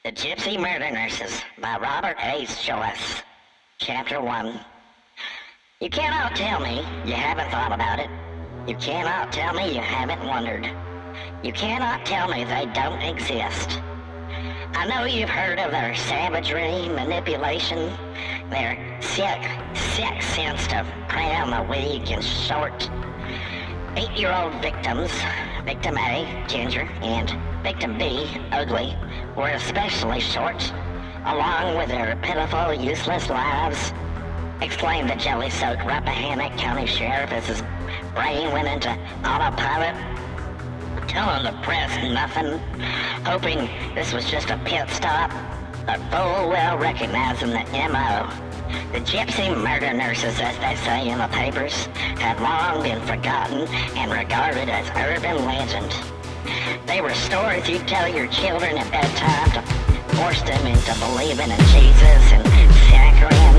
The Gypsy Murder Nurses by Robert H. Joyce. Chapter 1. You cannot tell me you haven't thought about it. You cannot tell me you haven't wondered. You cannot tell me they don't exist. I know you've heard of their savagery, manipulation, their sick sense to cram the weak and short. 8-year-old victims, Victim A, Ginger, and Victim B, Ugly, were especially short, along with their pitiful, useless lives, exclaimed the jelly-soaked Rappahannock County Sheriff as his brain went into autopilot, telling the press nothing, hoping this was just a pit stop, but full well recognizing the M.O. The Gypsy Murder Nurses, as they say in the papers, had long been forgotten and regarded as urban legend. They were stories you'd tell your children at bedtime to force them into believing in Jesus and saccharin.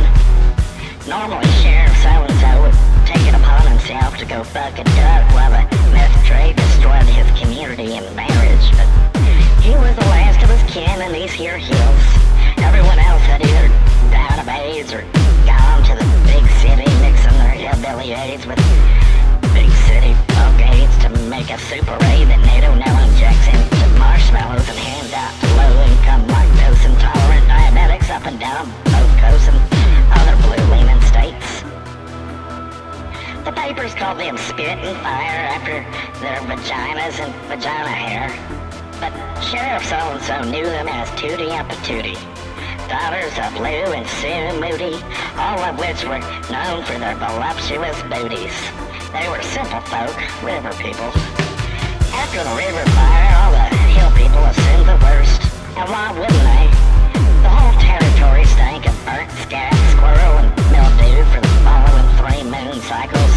Normally, Sheriff Soandso would take it upon himself to go fuck a duck while the meth trade destroyed his community and marriage, but he was the last of his kin in these here hills. Everyone else had either died of AIDS or gone to the big city, mixing their hillbilly AIDS with big city folk AIDS to make a super ray that NATO now injects into marshmallows and hands out to low-income, lactose-intolerant diabetics up and down both coasts and other blue-leaning states. The papers called them spit and fire after their vaginas and vagina hair, but Sheriff Soandso knew them as Tootie and Patootie, daughters of Lou and Sue Moody, all of which were known for their voluptuous booties. They were simple folk, river people. After the river fire, all the hill people assumed the worst, and why wouldn't they? The whole territory stank of burnt scat, squirrel, and mildew for the following 3 moon cycles.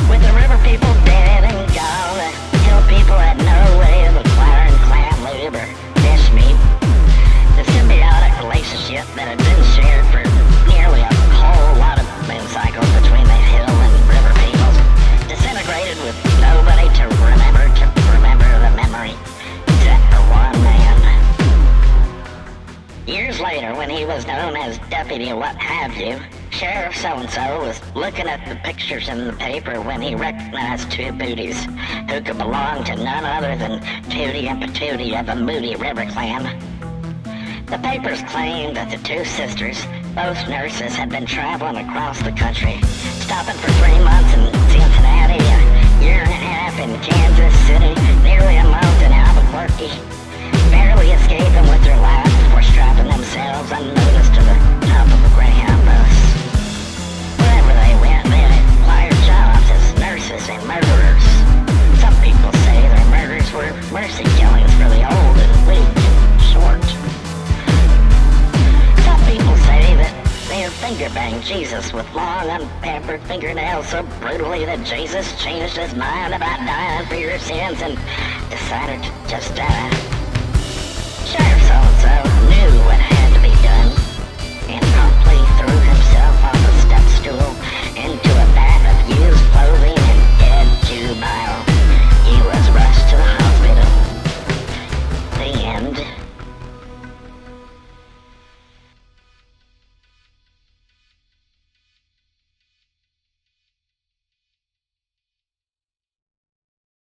With the river people dead and gone, the hill people had no way of acquiring clam lube or fish meat. The symbiotic relationship that had been shared for nearly a whole lot of moon cycles between the hill and river peoples disintegrated with nobody to remember the memory, except for one man. Years later, when he was known as Deputy What Have You, Sheriff Soandso was looking at the pictures in the paper when he recognized 2 booties who could belong to none other than Tootie and Patootie of the Moody River Clan. The papers claimed that the 2 sisters, both nurses, had been traveling across the country, stopping for 3 months in Cincinnati, a year and a half in Kansas City, nearly a month in Albuquerque, barely escaping with their lives before strapping themselves unnoticed to the top of a Greyhound bus. Wherever they went, they acquired jobs as nurses and murderers. Some people say their murders were mercy killings for the old and weak and short. Some people say that they had finger-banged Jesus with long, unpampered fingernails so brutally that Jesus changed his mind about dying for your sins and decided to just die. Sheriff Soandso knew what happened.